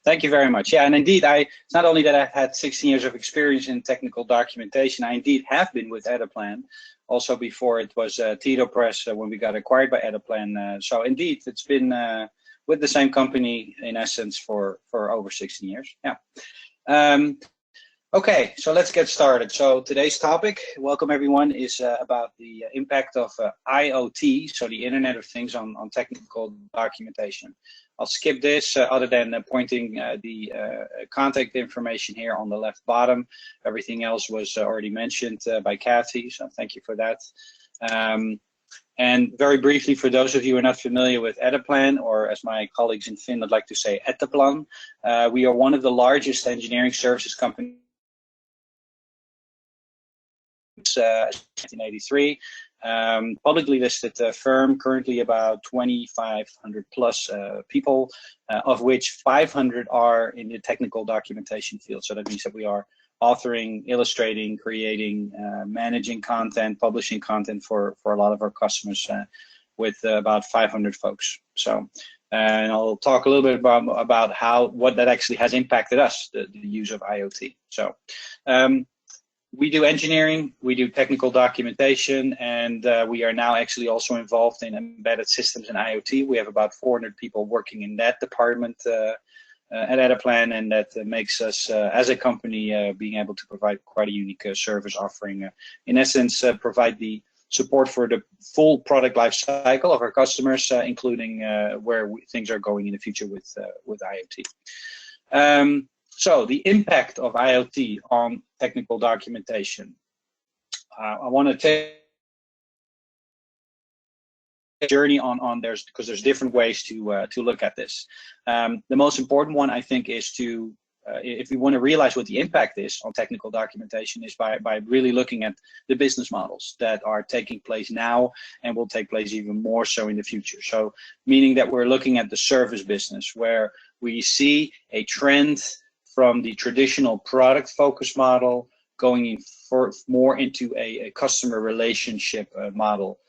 Thank you very much. Yeah, and indeed, it's not only that I've had 16 years of experience in technical documentation, I indeed have been with Edaplan, also before it was Tito Press when we got acquired by Edaplan. So indeed, it's been with the same company in essence for over 16 years. Yeah. Okay, so let's get started. So today's topic, welcome everyone, is about the impact of IoT, so the Internet of Things, on technical documentation. I'll skip this other than pointing the contact information here on the left bottom. Everything else was already mentioned by Kathy, so thank you for that. And very briefly, for those of you who are not familiar with Edaplan, or as my colleagues in Finland like to say, Etteplan, we are one of the largest engineering services companies. 1983, publicly listed firm, currently about 2,500 plus people, of which 500 are in the technical documentation field. So that means that we are authoring, illustrating, creating, managing content, publishing content for a lot of our customers, with about 500 folks. So, and I'll talk a little bit about what that actually has impacted us, the use of IoT. So. We do engineering, we do technical documentation, and we are now actually also involved in embedded systems and IoT. We have about 400 people working in that department at Edaplan, and that makes us, as a company, being able to provide quite a unique service offering. In essence, provide the support for the full product life cycle of our customers, including where things are going in the future with IoT. So the impact of IoT on technical documentation. I want to take a journey on because there's different ways to look at this. The most important one, I think, is to if we want to realize what the impact is on technical documentation, is by really looking at the business models that are taking place now and will take place even more so in the future. So meaning that we're looking at the service business, where we see a trend from the traditional product focus model going more into a customer relationship model.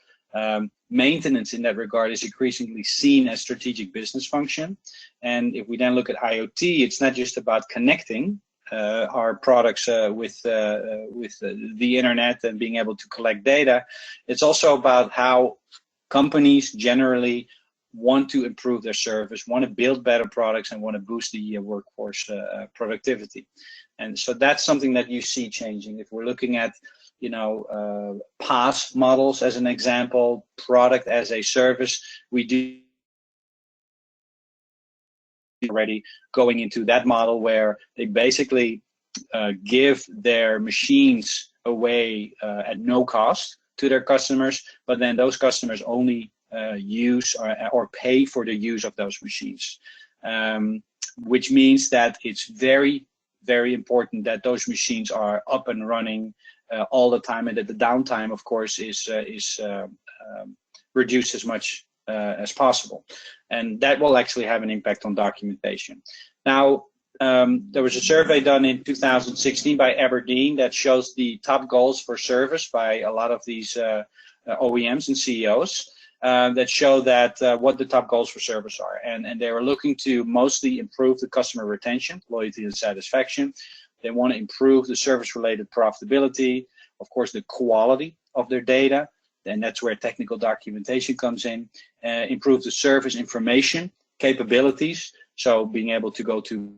Maintenance in that regard is increasingly seen as strategic business function. And if we then look at IoT, it's not just about connecting our products with the internet and being able to collect data. It's also about how companies generally want to improve their service, want to build better products, and want to boost the workforce productivity. And so that's something that you see changing. If we're looking at, PaaS models as an example, product as a service, we do already going into that model where they basically give their machines away at no cost to their customers, but then those customers only use or pay for the use of those machines, which means that it's very, very important that those machines are up and running all the time, and that the downtime, of course, is reduced as much as possible. And that will actually have an impact on documentation. Now, there was a survey done in 2016 by Aberdeen that shows the top goals for service by a lot of these OEMs and CEOs. That show that what the top goals for service are. And they were looking to mostly improve the customer retention, loyalty, and satisfaction. They want to improve the service-related profitability, of course, the quality of their data, and that's where technical documentation comes in. Improve the service information capabilities, so being able to go to,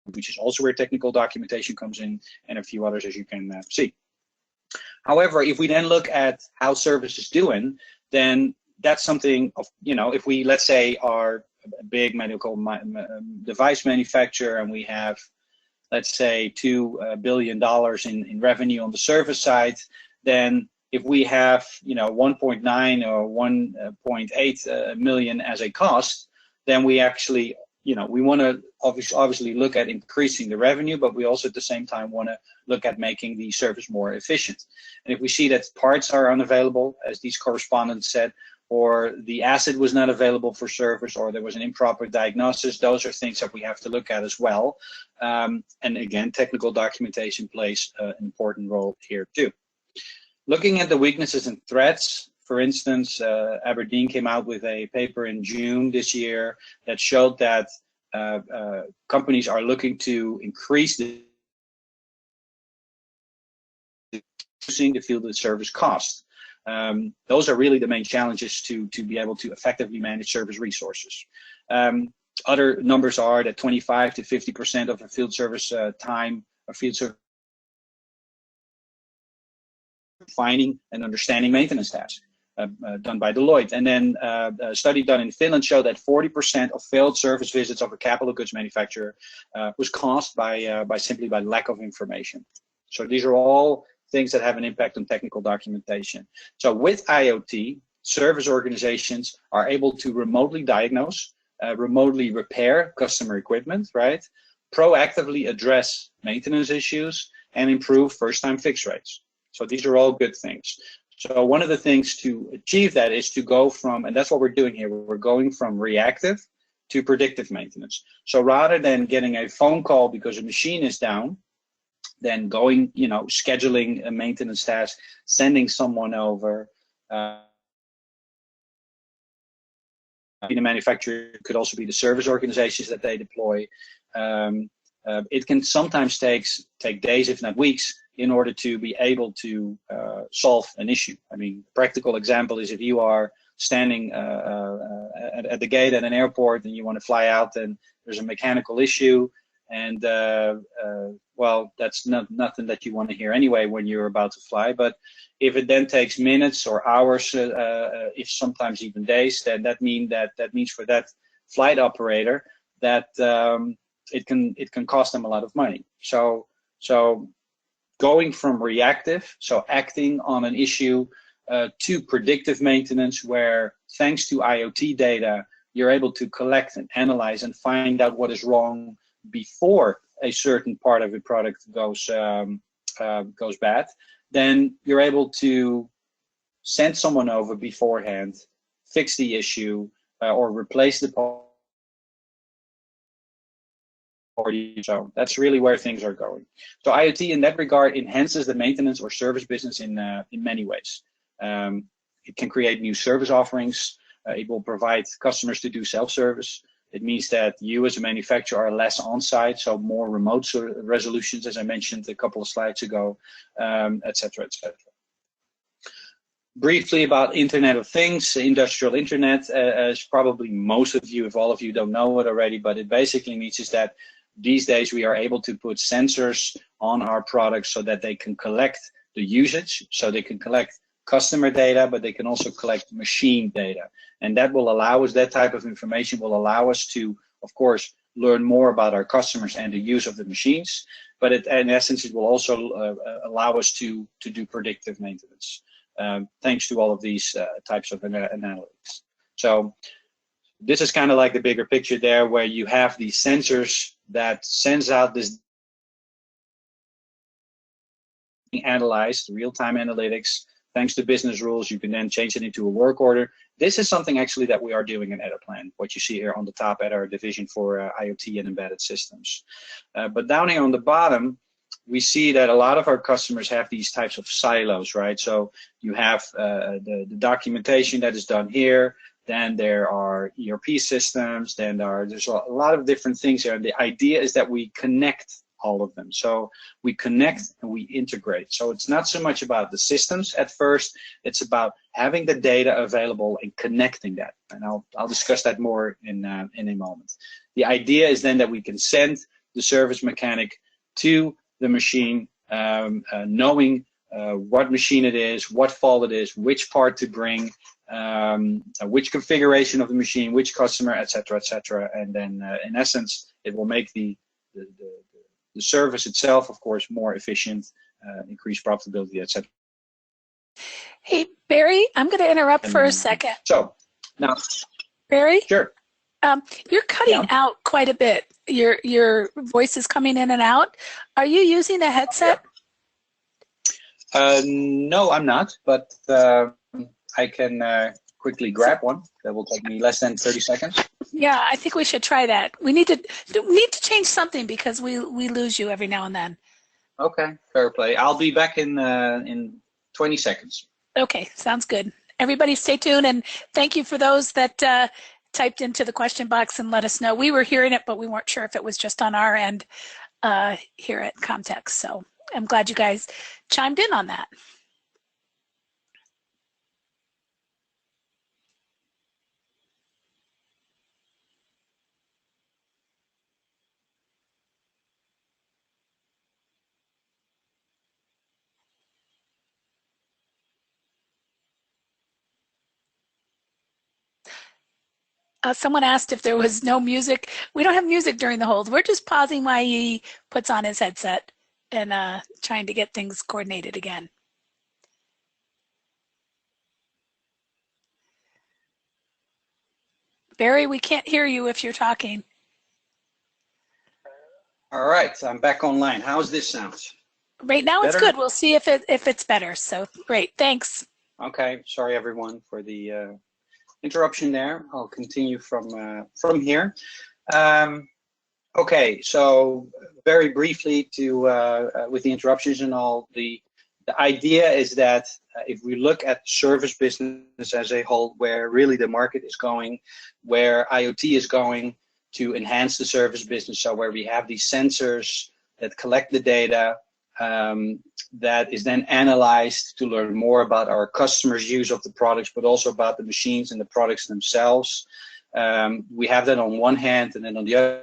which is also where technical documentation comes in, and a few others, as you can see. However, if we then look at how service is doing, then that's something of, if we, let's say, are a big medical device manufacturer and we have, let's say, $2 billion in revenue on the service side, then if we have, 1.9 or 1.8 million as a cost, then we actually, we want to obviously look at increasing the revenue, but we also at the same time want to look at making the service more efficient. And if we see that parts are unavailable, as these correspondents said, or the asset was not available for service, or there was an improper diagnosis, those are things that we have to look at as well. And again, technical documentation plays an important role here too. Looking at the weaknesses and threats For instance, Aberdeen came out with a paper in June this year that showed that companies are looking to increase the field service cost. Those are really the main challenges to be able to effectively manage service resources. Other numbers are that 25 to 50% of a field service time or field service finding and understanding maintenance tasks done by Deloitte. And then a study done in Finland showed that 40% of failed service visits of a capital goods manufacturer was caused by simply by lack of information. So these are all things that have an impact on technical documentation. So with IoT, service organizations are able to remotely diagnose, remotely repair customer equipment, right? Proactively address maintenance issues and improve first-time fix rates. So these are all good things. So one of the things to achieve that is to go from, and that's what we're doing here, we're going from reactive to predictive maintenance. So rather than getting a phone call because a machine is down, then going, scheduling a maintenance task, sending someone over, the manufacturer could also be the service organizations that they deploy. It can sometimes take days, if not weeks, in order to be able to solve an issue. I mean, practical example is if you are standing at the gate at an airport and you want to fly out and there's a mechanical issue, and well, that's nothing that you want to hear anyway when you're about to fly. But if it then takes minutes or hours, if sometimes even days, then that means for that flight operator that it can cost them a lot of money. So going from reactive, so acting on an issue, to predictive maintenance, where thanks to IoT data, you're able to collect and analyze and find out what is wrong before a certain part of a product goes bad, then you're able to send someone over beforehand, fix the issue, or replace the part. So that's really where things are going. So IoT in that regard enhances the maintenance or service business in many ways. It can create new service offerings. It will provide customers to do self-service. It means that you as a manufacturer are less on-site, so more remote resolutions, as I mentioned a couple of slides ago, et cetera, et cetera. Briefly about Internet of Things, Industrial Internet, as probably most of you, if all of you don't know it already, but it basically means is that these days we are able to put sensors on our products so that they can collect the usage, so they can collect customer data, but they can also collect machine data. And that will allow us, that type of information will allow us to, of course, learn more about our customers and the use of the machines, but in essence, it will also allow us to do predictive maintenance, thanks to all of these types of analytics. So this is kind of like the bigger picture there, where you have these sensors that sends out this analyzed real-time analytics. Thanks to business rules, you can then change it into a work order. This is something actually that we are doing in Etteplan, what you see here on the top at our division for IoT and embedded systems. But down here on the bottom, we see that a lot of our customers have these types of silos, right? So you have the documentation that is done here, then there are ERP systems, then there's a lot of different things here. And the idea is that we connect all of them. So we connect and we integrate. So it's not so much about the systems at first, it's about having the data available and connecting that. And I'll discuss that more in a moment. The idea is then that we can send the service mechanic to the machine, knowing what machine it is, what fault it is, which part to bring, which configuration of the machine, which customer, etc., etc. And then in essence, it will make the service itself, of course, more efficient, increase profitability, etc. Hey, Barry, I'm going to interrupt for a second. So, now, Barry? Sure. You're cutting out quite a bit. Your voice is coming in and out. Are you using a headset? No, I'm not, but I can quickly grab one. That will take me less than 30 seconds. Yeah, I think we should try that. We need to change something because we lose you every now and then. Okay, fair play. I'll be back in 20 seconds. Okay, sounds good. everybody stay tuned, and thank you for those that typed into the question box and let us know. We were hearing it, but we weren't sure if it was just on our end here at Comtex. So I'm glad you guys chimed in on that. Someone asked if there was no music. We don't have music during the hold. We're just pausing while he puts on his headset and trying to get things coordinated again. Barry, we can't hear you if you're talking. All right, I'm back online. How's this sound? Right now it's good. We'll see if it's better. So great, thanks. Okay, sorry everyone for the interruption there. I'll continue from here. Okay, so very briefly with the interruptions and all, the idea is that if we look at service business as a whole, where really the market is going, where IoT is going to enhance the service business, so where we have these sensors that collect the data, that is then analyzed to learn more about our customers' use of the products, but also about the machines and the products themselves. We have that on one hand, and then on the other,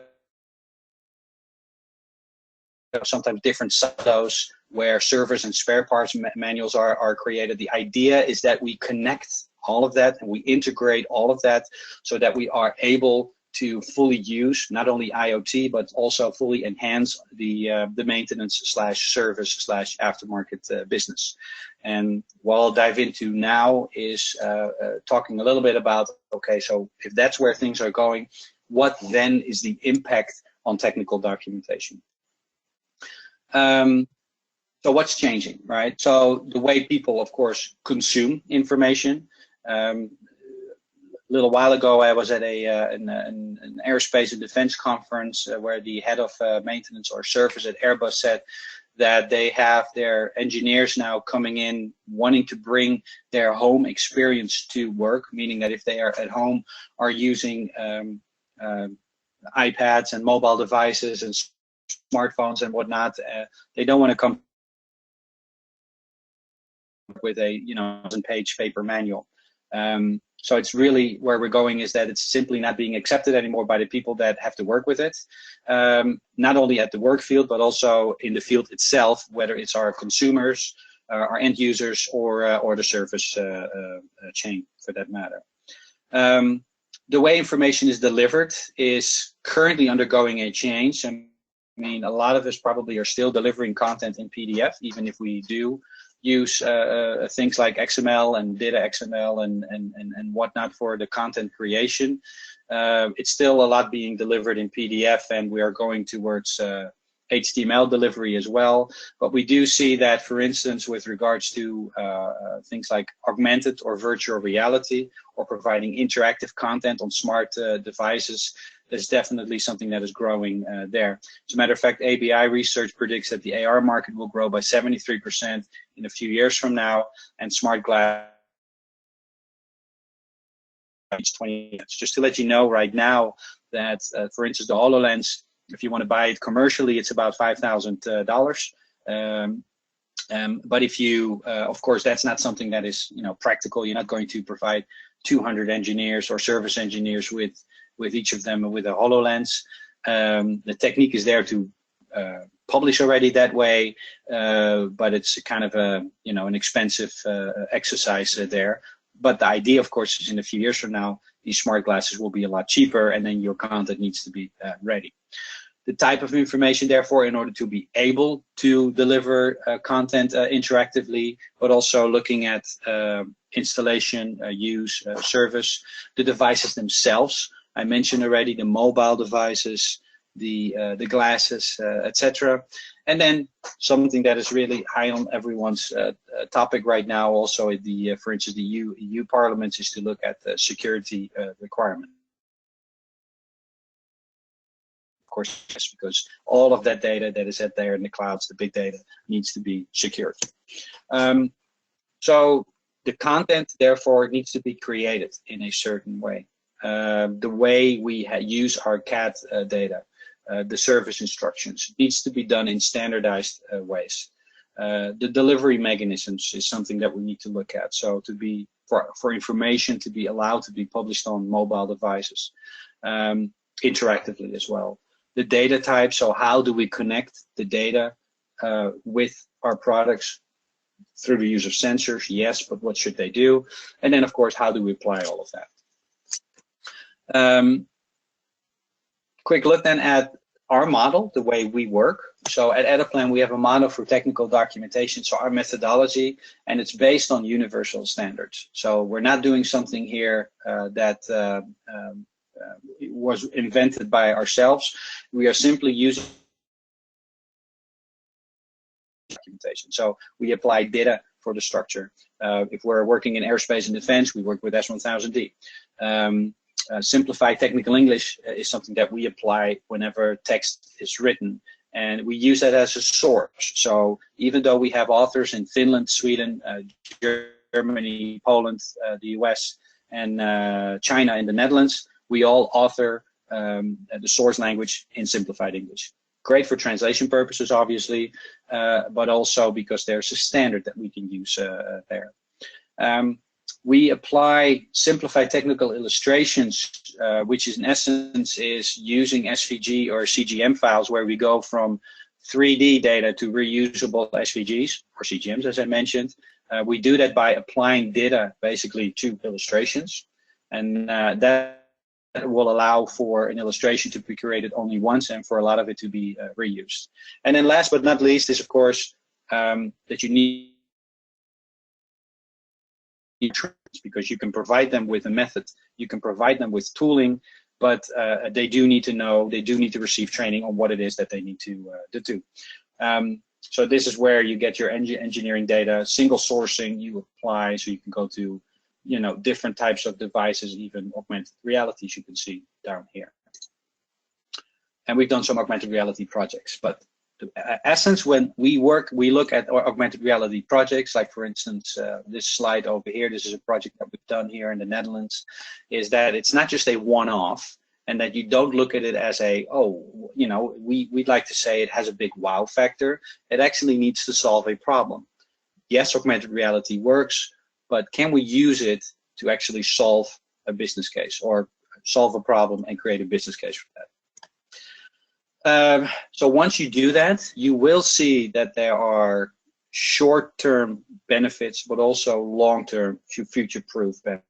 sometimes different silos where service and spare parts manuals are created. The idea is that we connect all of that and we integrate all of that so that we are able to fully use not only IoT but also fully enhance the maintenance slash service slash aftermarket business. And what I'll dive into now is talking a little bit about, okay, so if that's where things are going, what then is the impact on technical documentation? So what's changing, right? So the way people, of course, consume information. A little while ago, I was at an aerospace and defense conference where the head of maintenance or service at Airbus said that they have their engineers now coming in wanting to bring their home experience to work, meaning that if they are at home are using iPads and mobile devices and smartphones and whatnot, they don't want to come with a 1,000-page paper manual. So it's really where we're going is that it's simply not being accepted anymore by the people that have to work with it, not only at the work field but also in the field itself, whether it's our consumers, our end users, or the service chain for that matter. The way information is delivered is currently undergoing a change. I mean, a lot of us probably are still delivering content in PDF, even if we do use things like XML and data XML and whatnot for the content creation. It's still a lot being delivered in PDF, and we are going towards HTML delivery as well. But we do see that, for instance, with regards to things like augmented or virtual reality or providing interactive content on smart devices, there's definitely something that is growing there. As a matter of fact, ABI research predicts that the AR market will grow by 73% in a few years from now, and smart glass 20. Just to let you know right now that, for instance, the HoloLens, if you want to buy it commercially, it's about $5,000. But if you, of course, that's not something that is practical. You're not going to provide 200 engineers or service engineers with each of them with a HoloLens. The technique is there to publish already that way, but it's kind of an expensive exercise there. But the idea, of course, is in a few years from now, these smart glasses will be a lot cheaper, and then your content needs to be ready. The type of information, therefore, in order to be able to deliver content interactively, but also looking at installation, use, service, the devices themselves. I mentioned already the mobile devices, the glasses, etc. And then something that is really high on everyone's topic right now, also at the, for instance, the EU Parliament, is to look at the security requirement. Of course, because all of that data that is out there in the clouds, the big data, needs to be secured. So The content, therefore, needs to be created in a certain way. The way we use our CAD data, the service instructions, needs to be done in standardized ways. The delivery mechanisms is something that we need to look at. So to be for information to be allowed to be published on mobile devices, interactively as well. The data type, so how do we connect the data with our products through the use of sensors? Yes, but what should they do? And then, of course, how do we apply all of that? Quick look then at our model, the way we work. So at Ediplan, we have a model for technical documentation, so our methodology, and it's based on universal standards. So we're not doing something here that was invented by ourselves. We are simply using documentation. So we apply data for the structure. If we're working in aerospace and defense, we work with S1000D. Simplified technical English is something that we apply whenever text is written, and we use that as a source. So even though we have authors in Finland, Sweden, Germany, Poland, the US, and China and the Netherlands, we all author the source language in simplified English. Great for translation purposes, obviously, but also because there's a standard that we can use there. We apply simplified technical illustrations, which is in essence is using SVG or CGM files where we go from 3D data to reusable SVGs or CGMs, as I mentioned. We do that by applying data basically to illustrations, and that will allow for an illustration to be created only once and for a lot of it to be reused. And then last but not least is, of course, that you need because you can provide them with a method, you can provide them with tooling, but they do need to know, they do need to receive training on what it is that they need to do. So this is where you get your engineering data, single sourcing you apply, so you can go to, you know, different types of devices, even augmented realities you can see down here. And we've done some augmented reality projects, but the essence, when we work, we look at augmented reality projects, like for instance, this slide over here, this is a project that we've done here in the Netherlands, is that it's not just a one-off, and that you don't look at it as a, oh, you know, we'd like to say it has a big wow factor. It actually needs to solve a problem. Yes, augmented reality works, but can we use it to actually solve a business case or solve a problem and create a business case for that? So once you do that, you will see that there are short-term benefits, but also long-term future-proof benefits.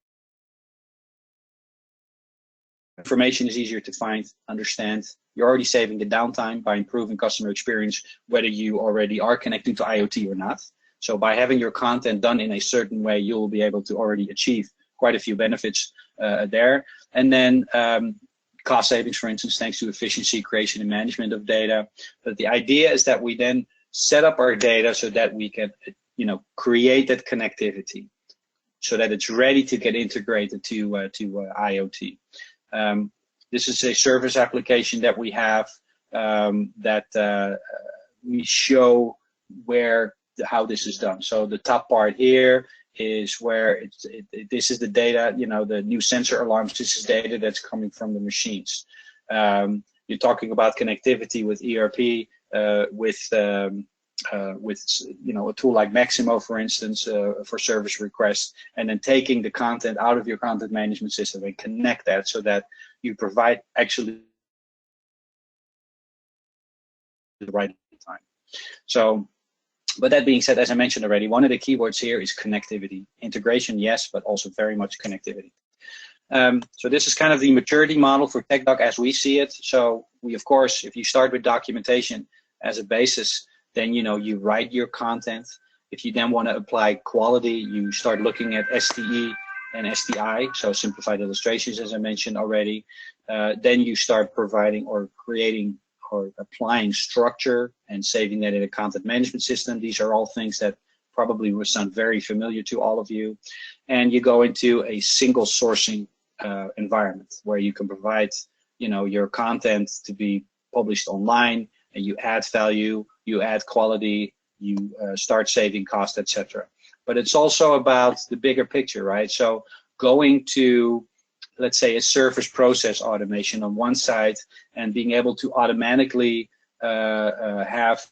Information is easier to find, understand. You're already saving the downtime by improving customer experience, whether you already are connecting to IoT or not. So by having your content done in a certain way, you'll be able to already achieve quite a few benefits there. And then cost savings, for instance, thanks to efficiency, creation, and management of data. But the idea is that we then set up our data so that we can, you know, create that connectivity, so that it's ready to get integrated to IoT. This is a service application that we have that we show how this is done. So the top part here is where this is the data, you know, the new sensor alarms. This is data that's coming from the machines. You're talking about connectivity with ERP, with you know, a tool like Maximo, for instance, for service requests, and then taking the content out of your content management system and connect that so that you provide actually the right time. So, but that being said, as I mentioned already, one of the keywords here is connectivity. Integration, yes, but also very much connectivity. So this is kind of the maturity model for TechDoc as we see it. So we, of course, if you start with documentation as a basis, then, you know, you write your content. If you then want to apply quality, you start looking at STE and STI, so simplified illustrations, as I mentioned already. Then you start providing or creating or applying structure and saving that in a content management system. These are all things that probably will sound very familiar to all of you. And you go into a single sourcing environment where you can provide, you know, your content to be published online, and you add value, you add quality, you start saving cost, etc. but it's also about the bigger picture, right? So going to, let's say, a service process automation on one side and being able to automatically have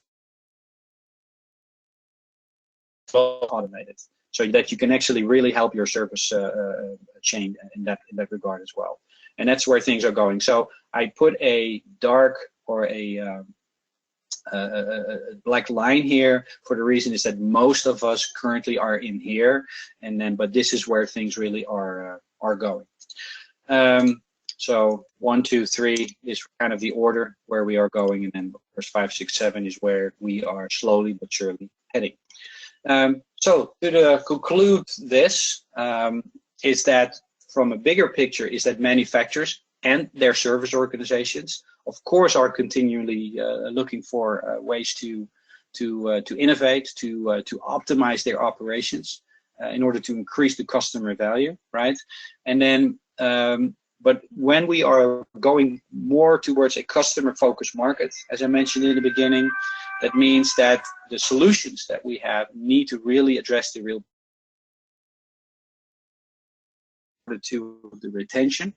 automated, so that you can actually really help your service chain in that regard as well. And that's where things are going. So I put a dark or a black line here for the reason is that most of us currently are in here, and then but this is where things really are going. So 1, 2, 3 is kind of the order where we are going, and then of course 5, 6, 7 is where we are slowly but surely heading. So to conclude this, is that from a bigger picture is that manufacturers and their service organizations, of course, are continually looking for ways to innovate, to optimize their operations in order to increase the customer value, right? And then, but when we are going more towards a customer-focused market, as I mentioned in the beginning, that means that the solutions that we have need to really address the real to the retention,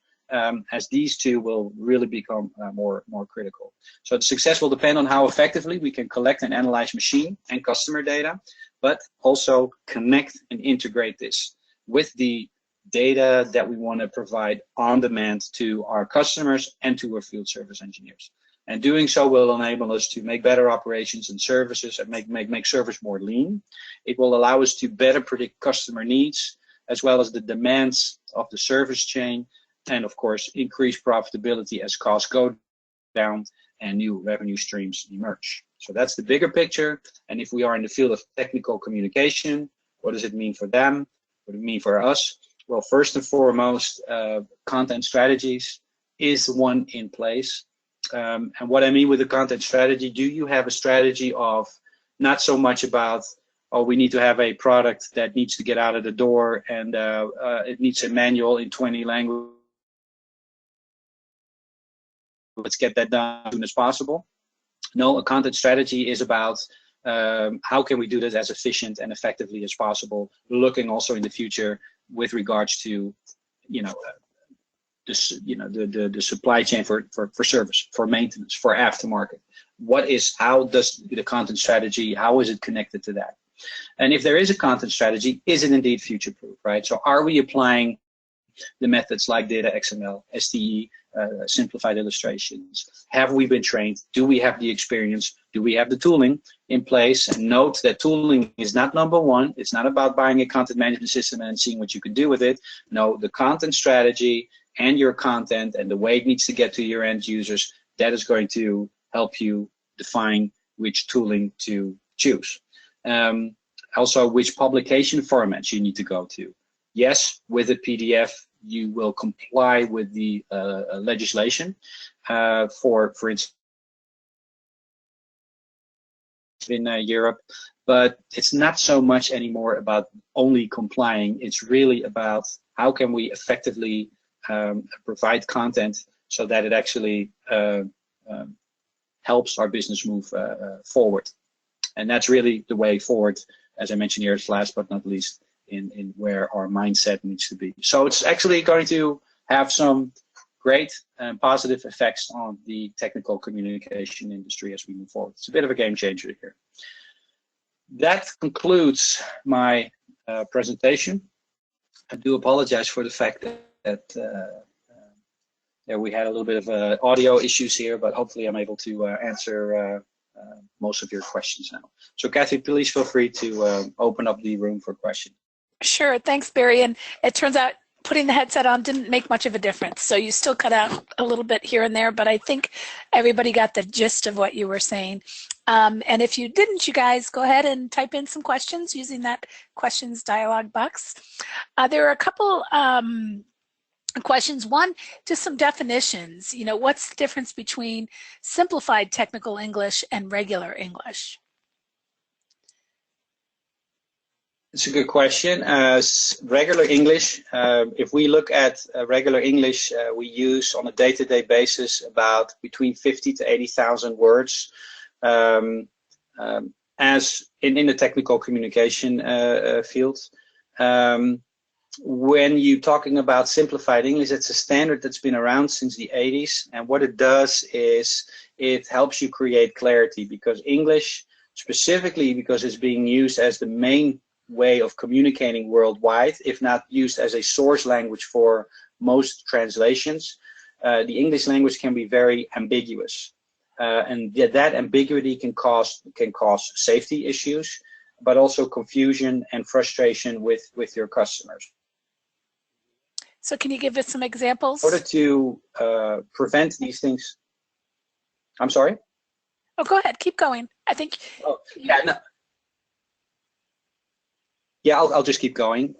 as these two will really become more critical. So the success will depend on how effectively we can collect and analyze machine and customer data, but also connect and integrate this with the data that we want to provide on demand to our customers and to our field service engineers. And doing so will enable us to make better operations and services and make service more lean. It will allow us to better predict customer needs as well as the demands of the service chain, and of course increase profitability as costs go down and new revenue streams emerge. So that's the bigger picture. And if we are in the field of technical communication, what does it mean for them? What does it mean for us? Well, first and foremost, content strategies is one in place. And what I mean with the content strategy, do you have a strategy of not so much about, oh, we need to have a product that needs to get out of the door and it needs a manual in 20 languages. Let's get that done as soon as possible. No, a content strategy is about how can we do this as efficient and effectively as possible, looking also in the future with regards to, the supply chain for service, for maintenance, for aftermarket. How does the content strategy, how is it connected to that? And if there is a content strategy, is it indeed future-proof, right? So are we applying the methods like data XML, STE, simplified illustrations? Have we been trained? Do we have the experience? Do we have the tooling in place? And note that tooling is not number one. It's not about buying a content management system and seeing what you can do with it. No, the content strategy and your content and the way it needs to get to your end users, that is going to help you define which tooling to choose. Also, which publication formats you need to go to. Yes, with a PDF, you will comply with the legislation for instance, in Europe, but it's not so much anymore about only complying. It's really about how can we effectively provide content so that it actually helps our business move forward. And that's really the way forward, as I mentioned here, last but not least, in where our mindset needs to be. So it's actually going to have some great and positive effects on the technical communication industry as we move forward. It's a bit of a game changer here. That concludes my presentation. I do apologize for the fact that we had a little bit of audio issues here, but hopefully I'm able to answer most of your questions now. So Kathy, please feel free to open up the room for questions. Sure, thanks Barry. And it turns out putting the headset on didn't make much of a difference. So you still cut out a little bit here and there, but I think everybody got the gist of what you were saying. And if you didn't, you guys go ahead and type in some questions using that questions dialog box. There are a couple questions. One, just some definitions. What's the difference between simplified technical English and regular English? It's a good question. Regular English, if we look at regular English, we use on a day-to-day basis about between 50 to 80,000 words. And as in the technical communication field. When you're talking about simplified English, it's a standard that's been around since the 80s. And what it does is it helps you create clarity, because English, specifically because it's being used as the main way of communicating worldwide, if not used as a source language for most translations, the English language can be very ambiguous. And that ambiguity can cause safety issues, but also confusion and frustration with your customers. So can you give us some examples? In order to prevent these things, I'm sorry? Oh, go ahead, keep going. I think. Oh, yeah, no. Yeah, I'll just keep going.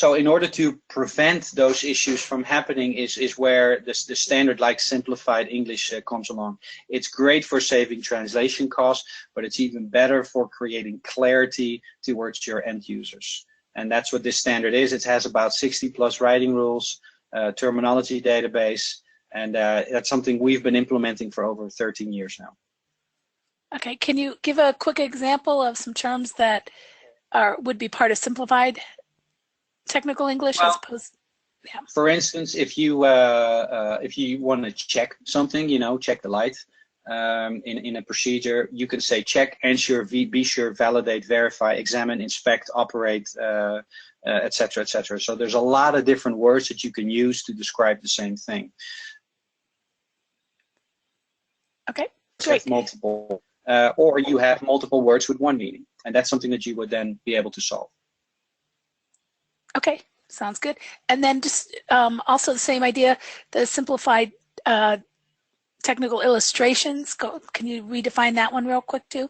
So in order to prevent those issues from happening is where the standard like simplified English comes along. It's great for saving translation costs, but it's even better for creating clarity towards your end users. And that's what this standard is. It has about 60 plus writing rules, terminology database, and that's something we've been implementing for over 13 years now. Okay, can you give a quick example of some terms that would be part of simplified technical English, well, as opposed? Yeah. For instance, if you want to check something, check the light in a procedure, you can say check, ensure, be sure, validate, verify, examine, inspect, operate, etc., etc. So there's a lot of different words that you can use to describe the same thing. Okay, great. Multiple, or you have multiple words with one meaning, and that's something that you would then be able to solve. Okay, sounds good. And then just also the same idea, the simplified technical illustrations. Can you redefine that one real quick too?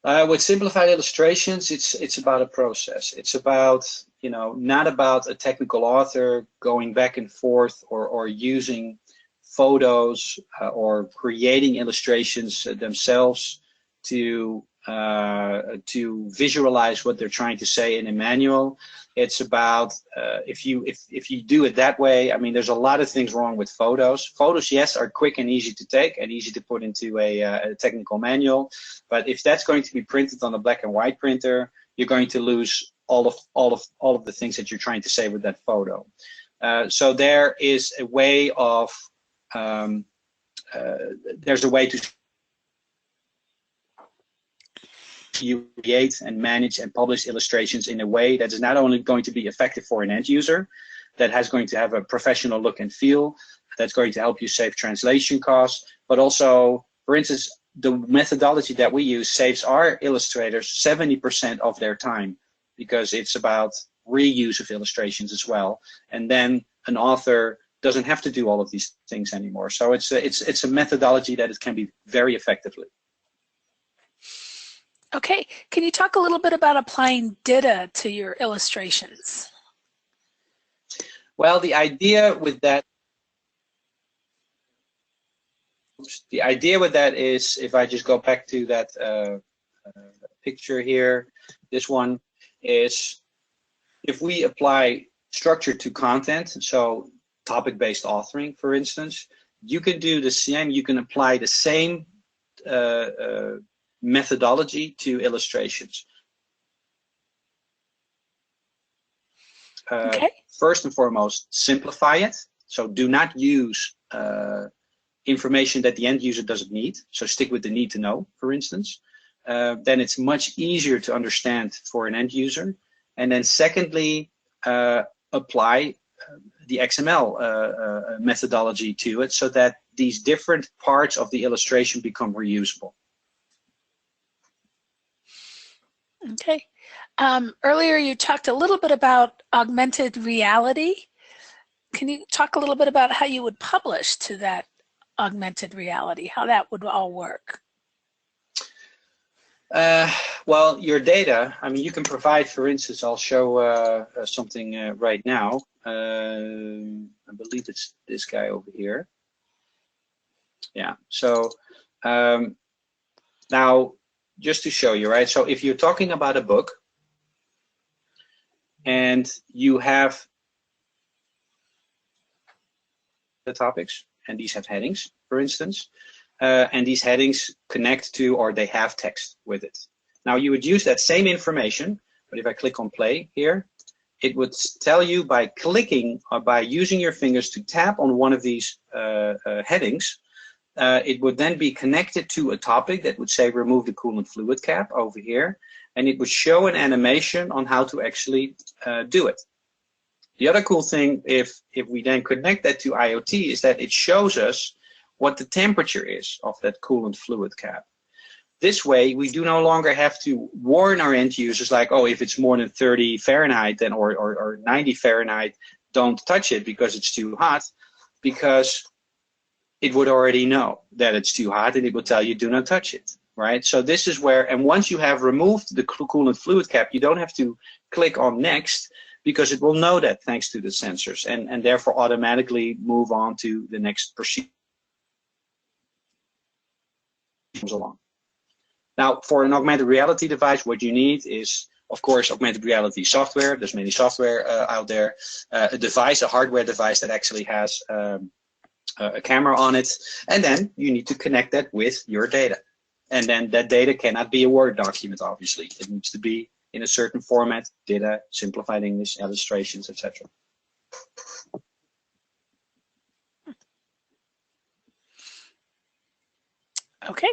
With simplified illustrations, it's about a process. It's about, not about a technical author going back and forth or using photos or creating illustrations themselves to visualize what they're trying to say in a manual. It's about if you do it that way, I mean, there's a lot of things wrong with photos. Photos, yes, are quick and easy to take and easy to put into a technical manual, but if that's going to be printed on a black and white printer, you're going to lose all of the things that you're trying to say with that photo. So there is a way of there's a way to you create and manage and publish illustrations in a way that is not only going to be effective for an end user, that has going to have a professional look and feel, that's going to help you save translation costs, but also, for instance, the methodology that we use saves our illustrators 70% of their time, because it's about reuse of illustrations as well. And then an author doesn't have to do all of these things anymore. So it's a methodology that it can be very effectively. Okay, can you talk a little bit about applying data to your illustrations? Well, the idea with that is, if I just go back to that picture here, this one is, if we apply structure to content, so topic-based authoring, for instance, you can do the same, you can apply the same methodology to illustrations. Okay. First and foremost, simplify it. So do not use information that the end user doesn't need. So stick with the need to know, for instance. Then it's much easier to understand for an end user. And then secondly, apply the XML methodology to it so that these different parts of the illustration become reusable. Okay. Earlier you talked a little bit about augmented reality. Can you talk a little bit about how you would publish to that augmented reality, how that would all work? Well, your data, I mean, you can provide, for instance, I'll show something right now. I believe it's this guy over here. Yeah, so now just to show you, right? So if you're talking about a book and you have the topics, and these have headings, for instance, and these headings connect to, or they have text with it. Now you would use that same information, but if I click on play here, it would tell you by clicking or by using your fingers to tap on one of these headings, it would then be connected to a topic that would say remove the coolant fluid cap over here, and it would show an animation on how to actually do it. The other cool thing, if we then connect that to IoT, is that it shows us what the temperature is of that coolant fluid cap. This way, we do no longer have to warn our end users like, oh, if it's more than 30 Fahrenheit then, or 90 Fahrenheit, don't touch it because it's too hot, because it would already know that it's too hot and it would tell you do not touch it, right? So this is where, and once you have removed the coolant fluid cap, you don't have to click on next, because it will know that thanks to the sensors, and therefore automatically move on to the next procedure comes along. Now, for an augmented reality device, what you need is, of course, augmented reality software. There's many software out there. A device, a hardware device that actually has a camera on it, and then you need to connect that with your data. And then that data cannot be a Word document, obviously. It needs to be in a certain format, data, simplified English, illustrations, etc. Okay.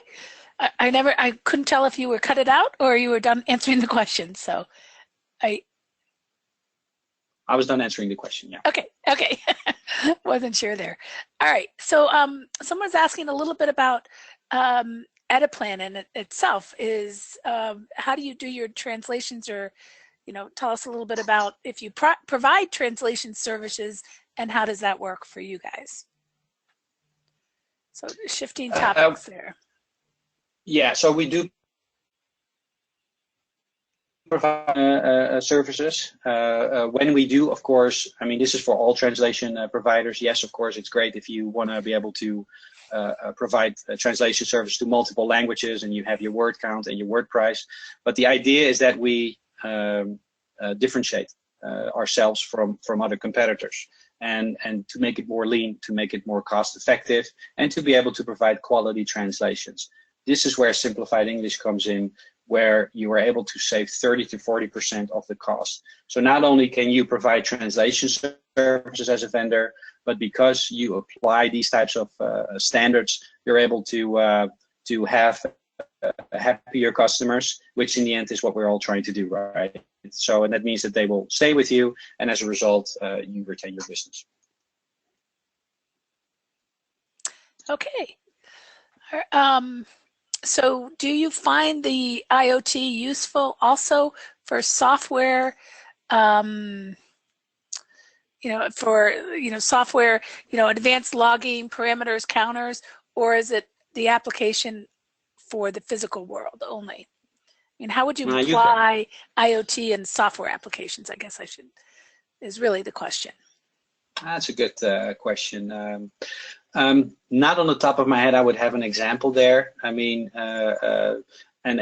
I couldn't tell if you were cut it out or you were done answering the question. So I was done answering the question, yeah. Okay. Wasn't sure there. All right. So someone's asking a little bit about Ediplan in itself. Is how do you do your translations, or tell us a little bit about if you provide translation services, and how does that work for you guys? So shifting topics there. Yeah, so we do provide services. When we do, of course, I mean, this is for all translation providers. Yes, of course, it's great if you want to be able to provide a translation service to multiple languages, and you have your word count and your word price. But the idea is that we differentiate ourselves from other competitors, and to make it more lean, to make it more cost effective, and to be able to provide quality translations. This is where simplified English comes in, where you are able to save 30 to 40% of the cost. So not only can you provide translation services as a vendor, but because you apply these types of standards, you're able to have happier customers, which in the end is what we're all trying to do, right? So, and that means that they will stay with you, and as a result, you retain your business. Okay. So do you find the IoT useful also for software, for, software, advanced logging, parameters, counters, or is it the application for the physical world only? I mean, how would you apply IoT in software applications, I guess is really the question. That's a good question. Not on the top of my head, I would have an example there. I mean, and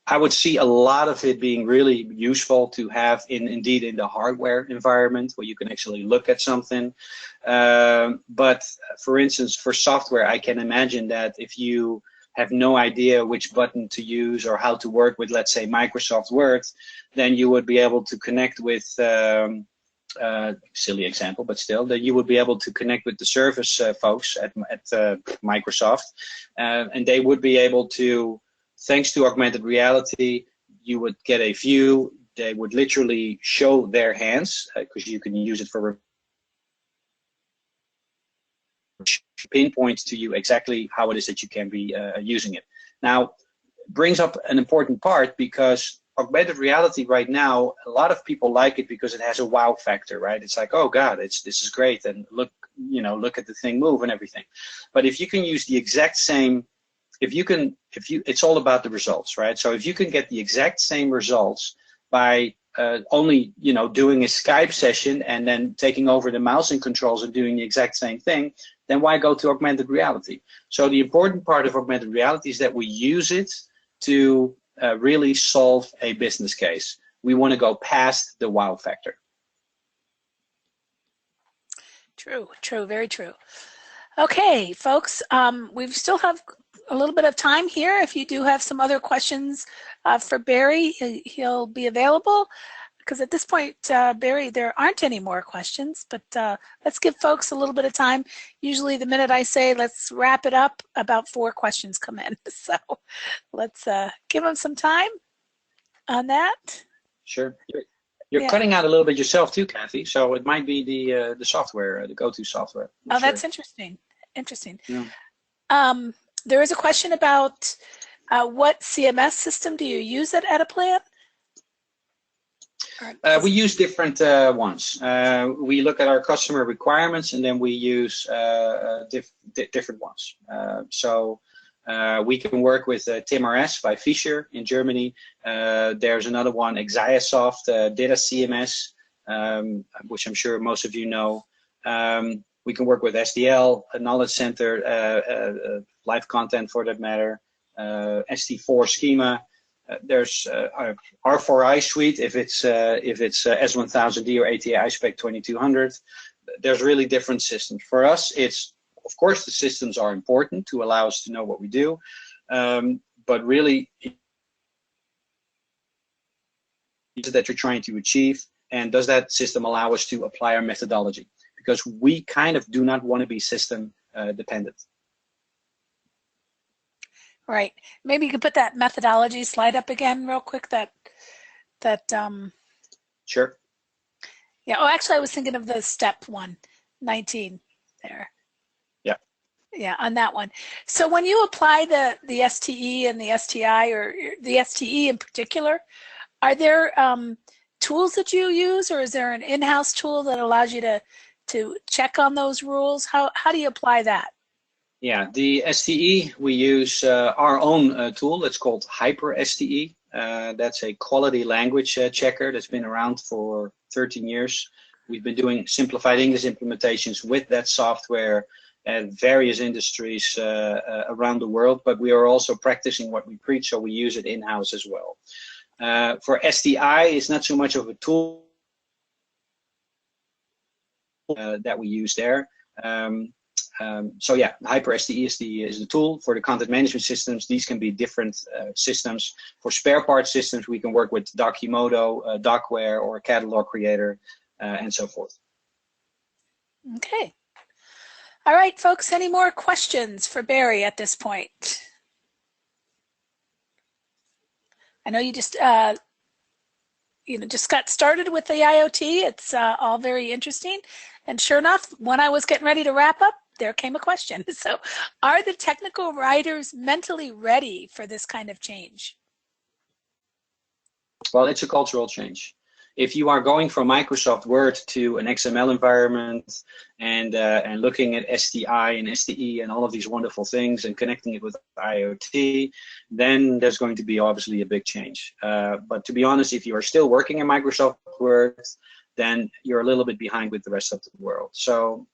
I would see a lot of it being really useful to have indeed in the hardware environment where you can actually look at something. But for instance, for software, I can imagine that if you have no idea which button to use or how to work with, let's say, Microsoft Word, then you would be able to connect with silly example, but still, that you would be able to connect with the service folks at Microsoft, and they would be able to, thanks to augmented reality, you would get a view. They would literally show their hands, because you can use it for pinpoint to you exactly how it is that you can be using it. Now, brings up an important part, because augmented reality right now, a lot of people like it because it has a wow factor, right? It's like, oh God, this is great, and look at the thing move and everything. But if you can use the exact same, it's all about the results, right? So if you can get the exact same results by only doing a Skype session and then taking over the mouse and controls and doing the exact same thing, then why go to augmented reality? So the important part of augmented reality is that we use it to really solve a business case. We want to go past the wow factor. True, very true. Okay, folks, we still have a little bit of time here. If you do have some other questions for Barry, he'll be available. Because at this point, Barry, there aren't any more questions, but let's give folks a little bit of time. Usually the minute I say let's wrap it up, about 4 questions come in. So let's give them some time on that. Sure. You're cutting out a little bit yourself too, Kathy, so it might be the software, the go-to software. Oh, that's interesting. Interesting. Yeah. There is a question about what CMS system do you use at Etteplan? We use different ones. We look at our customer requirements and then we use different ones. We can work with TimRS by Fischer in Germany. There's another one, Exiasoft, Data CMS, which I'm sure most of you know. We can work with SDL, a Knowledge Center, live content for that matter, ST4 schema. There's R4I suite if it's S1000D or ATI spec 2200. There's really different systems. For us, it's of course the systems are important to allow us to know what we do, but really that you're trying to achieve, and does that system allow us to apply our methodology? Because we kind of do not want to be system dependent. Right. Maybe you could put that methodology slide up again real quick. Sure. Yeah. Oh, actually, I was thinking of the step 19 there. Yeah. Yeah, on that one. So when you apply the STE and the STI, or the STE in particular, are there tools that you use, or is there an in-house tool that allows you to check on those rules? How do you apply that? Yeah, the STE, we use our own tool. It's called Hyper STE. That's a quality language checker that's been around for 13 years. We've been doing simplified English implementations with that software at various industries around the world, but we are also practicing what we preach, so we use it in-house as well. For STI, it's not so much of a tool that we use there. So yeah, Hyper STE is the tool. For the content management systems, these can be different systems. For spare part systems, we can work with Docimodo, Docware, or a catalog creator, and so forth. Okay. All right, folks, any more questions for Barry at this point? I know you just just got started with the IoT. It's all very interesting. And sure enough, when I was getting ready to wrap up, there came a question. So are the technical writers mentally ready for this kind of change? Well, it's a cultural change. If you are going from Microsoft Word to an XML environment and looking at STI and STE and all of these wonderful things and connecting it with IoT, then there's going to be obviously a big change. But to be honest, if you are still working in Microsoft Word, then you're a little bit behind with the rest of the world. So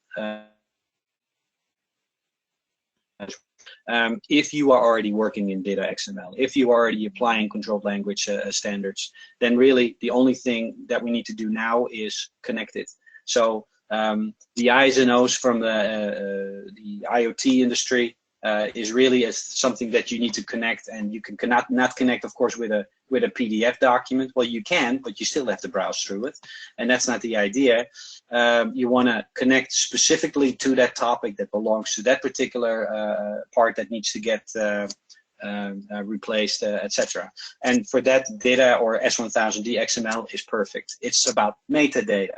if you are already working in data XML, if you are already applying controlled language standards, then really the only thing that we need to do now is connect it. So the I's and O's from the IoT industry is really as something that you need to connect, and you can not connect, of course, with a PDF document. Well, you can, but you still have to browse through it, and that's not the idea. You want to connect specifically to that topic that belongs to that particular part that needs to get replaced, etc. And for that, data or S1000D XML is perfect. It's about metadata,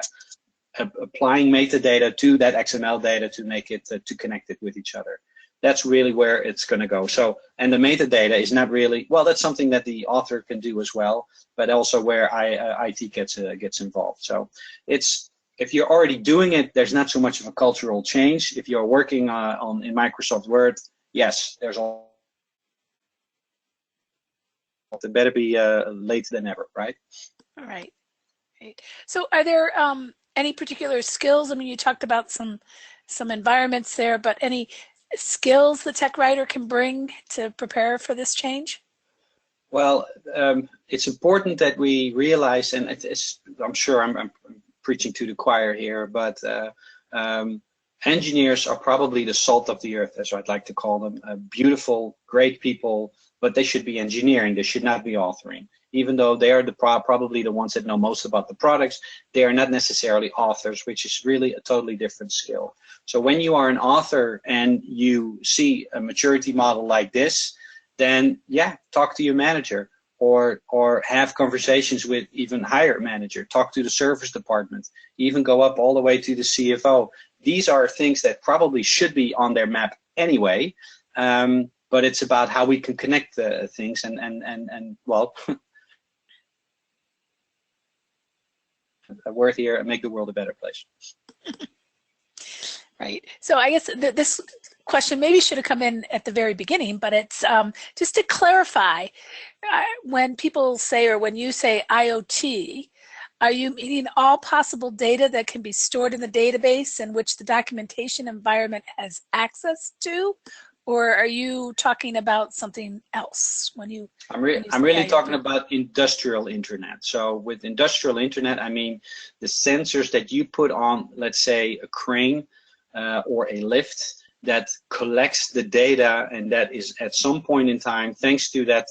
applying metadata to that XML data to make it to connect it with each other. That's really where it's going to go. So, and the metadata is not really, well, that's something that the author can do as well, but also where IT gets involved. So it's, if you're already doing it, there's not so much of a cultural change. If you're working in Microsoft Word, yes, there's all. It better be later than ever, right? All right. Great. So are there any particular skills? I mean, you talked about some environments there, but any skills the tech writer can bring to prepare for this change? Well, it's important that we realize, and I'm sure I'm preaching to the choir here, but engineers are probably the salt of the earth, as I'd like to call them. Beautiful, great people, but they should be engineering. They should not be authoring. Even though they are probably the ones that know most about the products, they are not necessarily authors, which is really a totally different skill. So when you are an author and you see a maturity model like this, then yeah, talk to your manager, or have conversations with even higher manager. Talk to the service department, even go up all the way to the CFO. These are things that probably should be on their map anyway, but it's about how we can connect the things and well, a word here, make the world a better place. Right. So I guess this question maybe should have come in at the very beginning, but it's just to clarify, when people say, or when you say IoT, are you meaning all possible data that can be stored in the database in which the documentation environment has access to? Or are you talking about something else when you? I'm really talking about industrial internet. So with industrial internet, I mean the sensors that you put on, let's say, a crane or a lift that collects the data, and that is at some point in time, thanks to that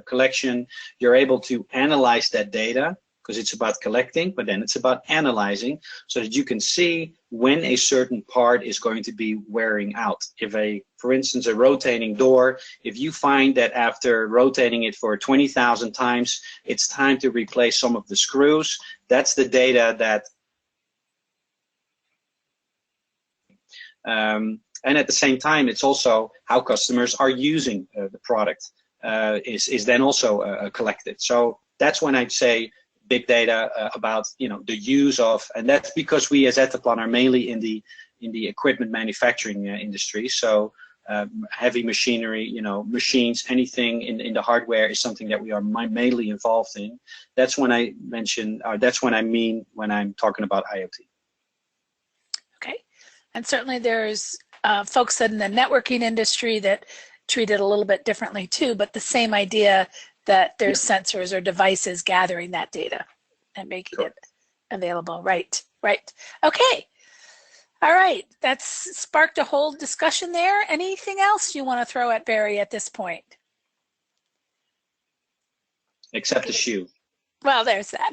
collection, you're able to analyze that data, because it's about collecting, but then it's about analyzing, so that you can see when a certain part is going to be wearing out. If for instance, a rotating door, if you find that after rotating it for 20,000 times, it's time to replace some of the screws, that's the data that and at the same time, it's also how customers are using the product is then also collected. So that's when I'd say big data about the use of, and that's because we as Etteplan are mainly in the equipment manufacturing industry. So heavy machinery, machines, anything in the hardware is something that we are mainly involved in. That's when I mention, that's when I mean when I'm talking about IoT. Okay, and certainly there's folks in the networking industry that treat it a little bit differently too, but the same idea that there's sensors or devices gathering that data and making it available. Right. Okay. All right. That's sparked a whole discussion there. Anything else you want to throw at Barry at this point? Except the shoe. Well, there's that.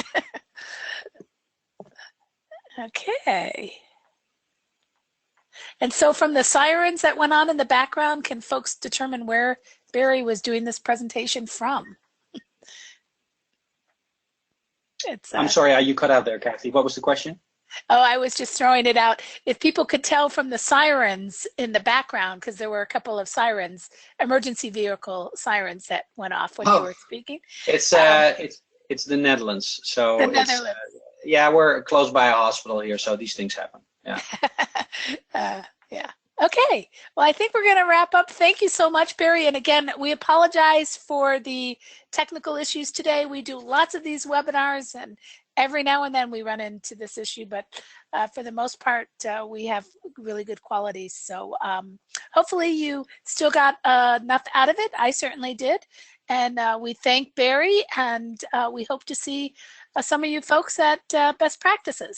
Okay. And so from the sirens that went on in the background, can folks determine where Barry was doing this presentation from? I'm sorry, you cut out there, Kathy. What was the question? Oh, I was just throwing it out. If people could tell from the sirens in the background, because there were a couple of sirens, emergency vehicle sirens that went off when you were speaking. It's the Netherlands. So the Netherlands. Yeah, we're close by a hospital here, so these things happen. Yeah. Yeah. Okay. Well, I think we're going to wrap up. Thank you so much, Barry. And again, we apologize for the technical issues today. We do lots of these webinars, and every now and then we run into this issue, but for the most part, we have really good quality. So hopefully you still got enough out of it. I certainly did. And we thank Barry, and we hope to see some of you folks at Best Practices.